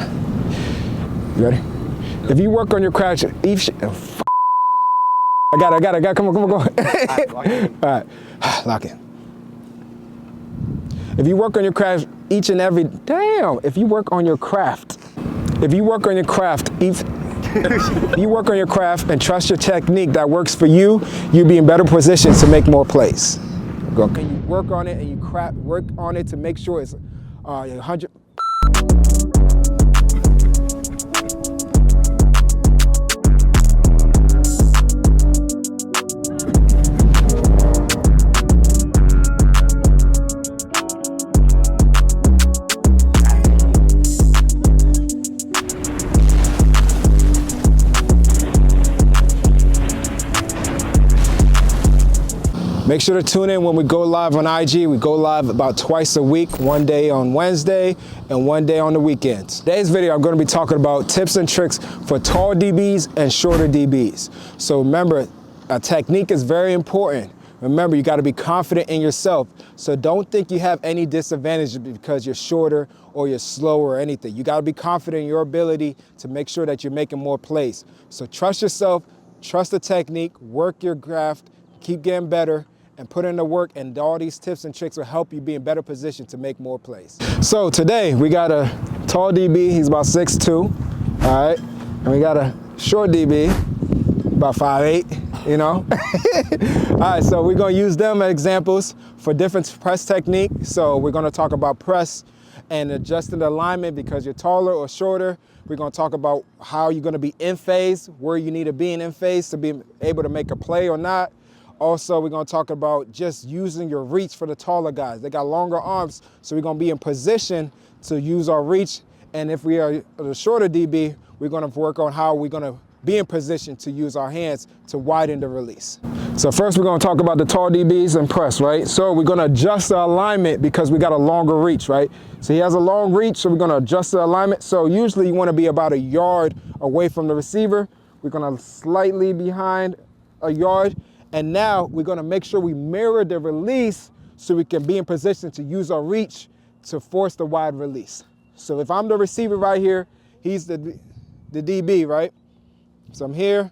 You ready? If you work on your craft, I got it. Come on, go. All right, lock in. If you work on your craft each and every, if you work on your craft and trust your technique that works for you, you'll be in better position to make more plays. Go. And you work on it and you work on it to make sure it's 100. Make sure to tune in when we go live on IG. We go live about twice a week, one day on Wednesday and one day on the weekends. Today's video, I'm going to be talking about tips and tricks for tall DBs and shorter DBs. So remember, a technique is very important. Remember, you got to be confident in yourself. So don't think you have any disadvantage because you're shorter or you're slower or anything. You got to be confident in your ability to make sure that you're making more plays. So trust yourself, trust the technique, work your craft, keep getting better, and put in the work, and all these tips and tricks will help you be in better position to make more plays. So today we got a tall DB, he's about 6'2", all right? And we got a short DB, about 5'8", you know? All right, so we're gonna use them as examples for different press technique. So we're gonna talk about press and adjusting the alignment because you're taller or shorter. We're gonna talk about how you're gonna be in phase, where you need to be in phase to be able to make a play or not. Also, we're gonna talk about just using your reach for the taller guys. They got longer arms, so we're gonna be in position to use our reach. And if we are the shorter DB, we're gonna work on how we're gonna be in position to use our hands to widen the release. So first we're gonna talk about the tall DBs and press, right? So we're gonna adjust the alignment because we got a longer reach, right? So he has a long reach, so we're gonna adjust the alignment. So usually you wanna be about a yard away from the receiver. We're gonna slightly behind a yard. And now we're gonna make sure we mirror the release so we can be in position to use our reach to force the wide release. So if I'm the receiver right here, he's the DB, right? So I'm here,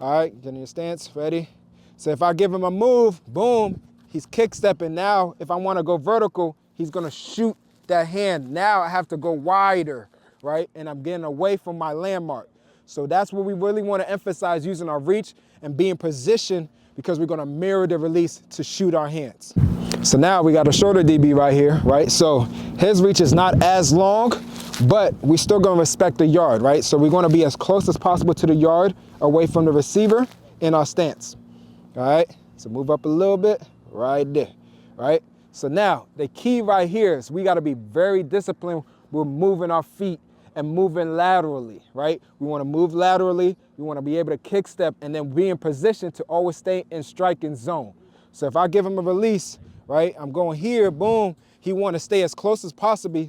all right, getting your stance, ready? So if I give him a move, boom, he's kick stepping. Now, if I wanna go vertical, he's gonna shoot that hand. Now I have to go wider, right? And I'm getting away from my landmark. So that's what we really wanna emphasize, using our reach and be in position, because we're gonna mirror the release to shoot our hands. So now we got a shorter DB right here, right? So his reach is not as long, but we still gonna respect the yard, right? So we're gonna be as close as possible to the yard, away from the receiver in our stance, all right? So move up a little bit, right there, right? So now the key right here is we gotta be very disciplined with moving our feet and moving laterally, right? We wanna move laterally, we wanna be able to kick step and then be in position to always stay in striking zone. So if I give him a release, right, I'm going here, boom, he wanna stay as close as possible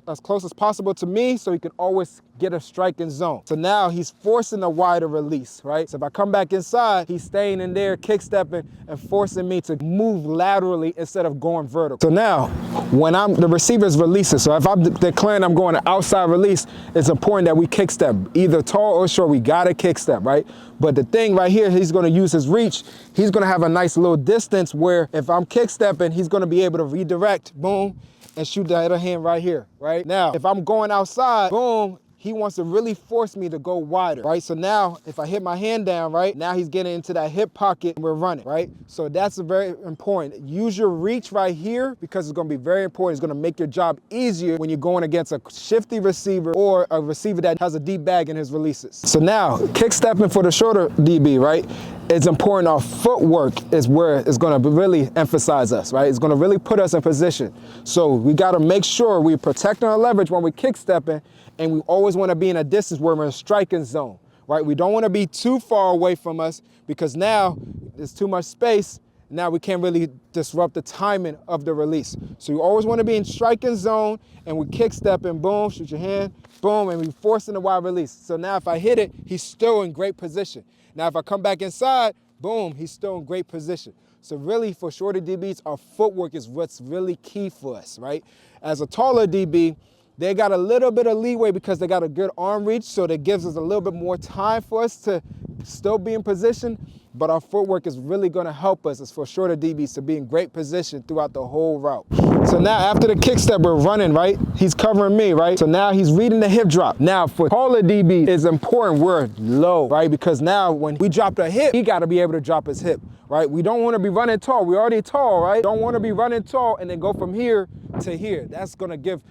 to me so he can always get a striking zone. So now he's forcing a wider release, right? So if I come back inside, he's staying in there, kick stepping and forcing me to move laterally instead of going vertical. So now, when the receiver's releasing, so if I'm declaring I'm going to outside release, it's important that we kick step, either tall or short, we gotta kick step, right? But the thing right here, he's gonna use his reach. He's gonna have a nice little distance where if I'm kick stepping, he's gonna be able to redirect, boom, and shoot the other hand right here, right? Now, if I'm going outside, boom, he wants to really force me to go wider, right? So now, if I hit my hand down, right, now he's getting into that hip pocket and we're running, right? So that's very important. Use your reach right here because it's gonna be very important. It's gonna make your job easier when you're going against a shifty receiver or a receiver that has a deep bag in his releases. So now, kick stepping for the shorter DB, right? It's important our footwork is where it's gonna really emphasize us, right? It's gonna really put us in position. So we gotta make sure we're protecting our leverage when we're kick stepping, and we always wanna be in a distance where we're in a striking zone, right? We don't wanna be too far away from us because now there's too much space. Now we can't really disrupt the timing of the release. So you always wanna be in striking zone and we kick stepping, boom, shoot your hand, boom, and we forcing the wide release. So now if I hit it, he's still in great position. Now if I come back inside, boom, he's still in great position. So really for shorter DBs, our footwork is what's really key for us, right? As a taller DB, They got a little bit of leeway because they got a good arm reach, so that gives us a little bit more time for us to still be in position. But our footwork is really going to help us as for shorter DBs to be in great position throughout the whole route. So now after the kick step, we're running, right? He's covering me, right? So now he's reading the hip drop. Now for taller DBs, it's important we're low, right? Because now when we drop the hip, he got to be able to drop his hip, right? We don't want to be running tall. We're already tall, right? Don't want to be running tall and then go from here to here. That's going to give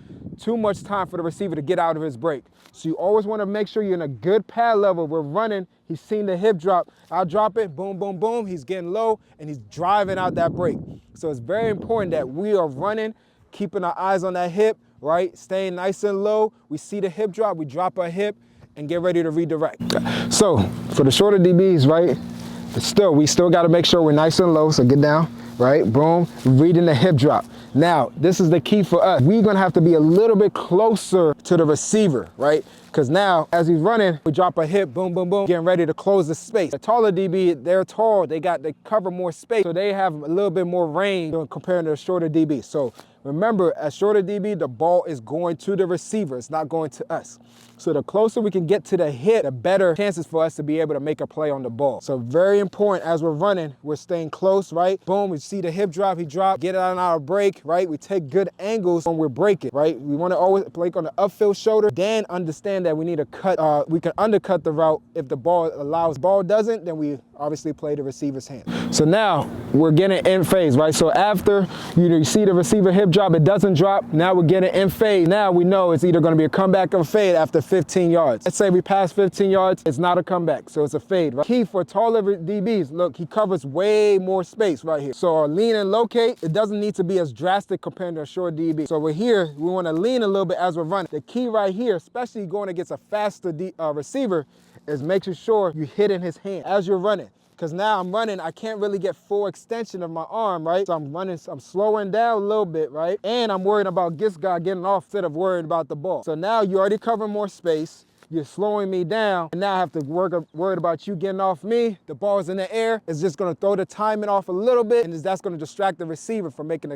too much time for the receiver to get out of his break. So you always want to make sure you're in a good pad level. We're running. He's seen the hip drop. I'll drop it. Boom, boom, boom. He's getting low, and he's driving out that break. So it's very important that we are running, keeping our eyes on that hip, right? Staying nice and low. We see the hip drop. We drop our hip and get ready to redirect. So for the shorter DBs, right, we still got to make sure we're nice and low. So get down, right? Boom. Reading the hip drop. Now, this is the key for us. We're going to have to be a little bit closer to the receiver, right? Because now, as he's running, we drop a hip, boom, boom, boom, getting ready to close the space. The taller DB, they're tall, they cover more space, so they have a little bit more range compared to the shorter DB. So remember, as shorter DB, the ball is going to the receiver, it's not going to us. So the closer we can get to the hit, the better chances for us to be able to make a play on the ball. So very important as we're running, we're staying close, right? Boom, we see the hip drop, he dropped, get it on our break, right? We take good angles when we're breaking, right? We want to always break on the upfield shoulder, then understand that we need to cut, we can undercut the route if the ball allows. Ball doesn't, then we obviously play the receiver's hand. So now we're getting in phase, right? So after you see the receiver hip drop, it doesn't drop. Now we're getting in phase. Now we know it's either going to be a comeback or a fade after 15 yards. Let's say we pass 15 yards, it's not a comeback, so it's a fade, right? Key for taller DBs, look, he covers way more space right here. So our lean and locate, it doesn't need to be as drastic compared to a short DB. So we're here, we want to lean a little bit as we're running. The key right here, especially going against a faster receiver, is making sure you're hitting his hand as you're running. Because now I'm running, I can't really get full extension of my arm, right? So I'm running, I'm slowing down a little bit, right? And I'm worried about this guy getting off instead of worried about the ball. So now you already cover more space, you're slowing me down, and now I have to worried about you getting off me. The ball's in the air, it's just gonna throw the timing off a little bit, and that's gonna distract the receiver from making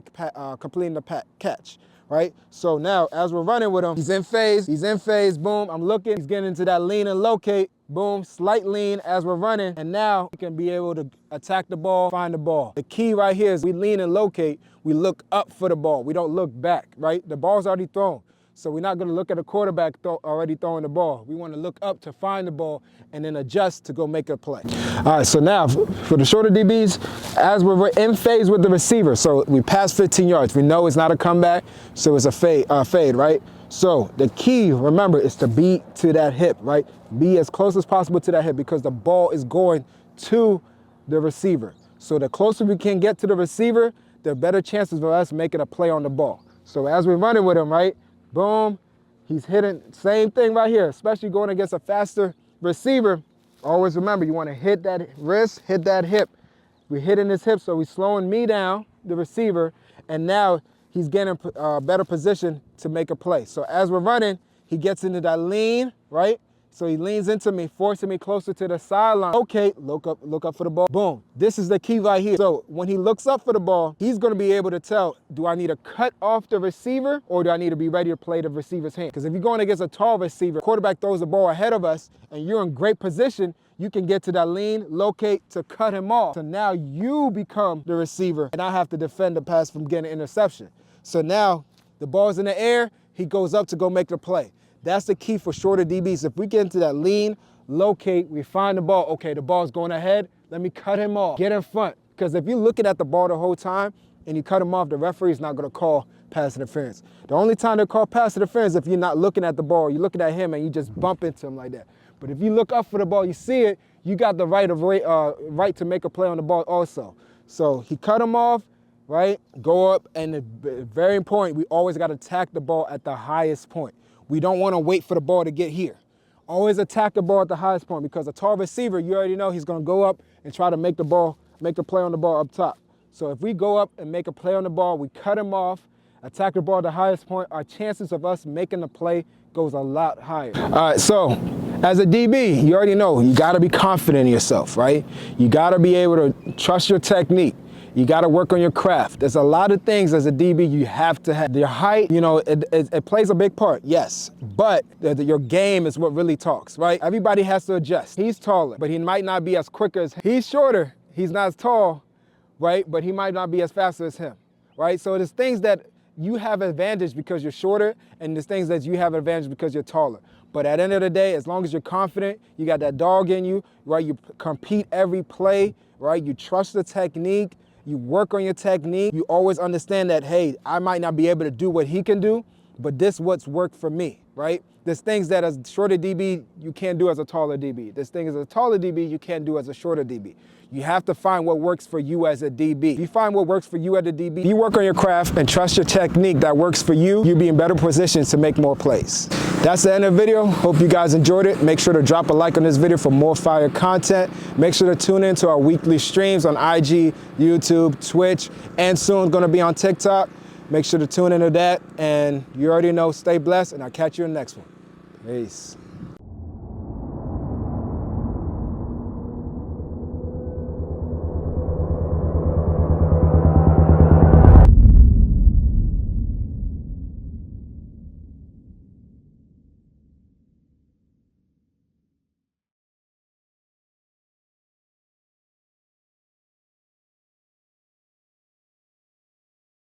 completing the catch. Right? So now, as we're running with him, he's in phase, boom, I'm looking, he's getting into that lean and locate, boom, slight lean as we're running, and now we can be able to attack the ball, find the ball. The key right here is we lean and locate, we look up for the ball, we don't look back, right? The ball's already thrown. So we're not gonna look at a quarterback already throwing the ball. We wanna look up to find the ball and then adjust to go make a play. All right, so now for the shorter DBs, as we're in phase with the receiver, so we passed 15 yards. We know it's not a comeback, so it's a fade, right? So the key, remember, is to be to that hip, right? Be as close as possible to that hip because the ball is going to the receiver. So the closer we can get to the receiver, the better chances of us making a play on the ball. So as we're running with him, right? Boom, he's hitting, same thing right here, especially going against a faster receiver. Always remember, you want to hit that wrist, hit that hip. We're hitting his hip, so he's slowing me down, the receiver, and now he's getting a better position to make a play. So as we're running, he gets into that lean, right? So he leans into me, forcing me closer to the sideline. Okay, look up for the ball. Boom. This is the key right here. So when he looks up for the ball, he's going to be able to tell, do I need to cut off the receiver or do I need to be ready to play the receiver's hand? Because if you're going against a tall receiver, quarterback throws the ball ahead of us and you're in great position, you can get to that lean, locate to cut him off. So now you become the receiver and I have to defend the pass from getting an interception. So now the ball's in the air, he goes up to go make the play. That's the key for shorter DBs. If we get into that lean, locate, we find the ball. Okay, the ball's going ahead. Let me cut him off. Get in front. Because if you're looking at the ball the whole time and you cut him off, the referee is not going to call pass interference. The only time they call pass interference is if you're not looking at the ball, you're looking at him and you just bump into him like that. But if you look up for the ball, you see it, you got the right to make a play on the ball also. So he cut him off, right? Go up, and very important, we always got to attack the ball at the highest point. We don't want to wait for the ball to get here. Always attack the ball at the highest point because a tall receiver, you already know he's going to go up and try to make the play on the ball up top. So if we go up and make a play on the ball, we cut him off, attack the ball at the highest point, our chances of us making the play goes a lot higher. All right, so as a DB, you already know you got to be confident in yourself, right? You got to be able to trust your technique. You got to work on your craft. There's a lot of things as a DB you have to have. Your height, you know, it plays a big part, yes. But your game is what really talks, right? Everybody has to adjust. He's taller, but he might not be as quick as, he's shorter, he's not as tall, right? But he might not be as fast as him, right? So there's things that you have advantage because you're shorter, and there's things that you have advantage because you're taller. But at the end of the day, as long as you're confident, you got that dog in you, right? You compete every play, right? You trust the technique, you work on your technique. You always understand that, hey, I might not be able to do what he can do, but this what's worked for me, right? There's things that as a shorter DB, you can't do as a taller DB. There's things as a taller DB, you can't do as a shorter DB. You have to find what works for you as a DB. If you find what works for you as a DB, you work on your craft and trust your technique that works for you, you'll be in better positions to make more plays. That's the end of the video. Hope you guys enjoyed it. Make sure to drop a like on this video for more fire content. Make sure to tune in to our weekly streams on IG, YouTube, Twitch, and soon going to be on TikTok. Make sure to tune into that. And you already know, stay blessed, and I'll catch you in the next one. Peace.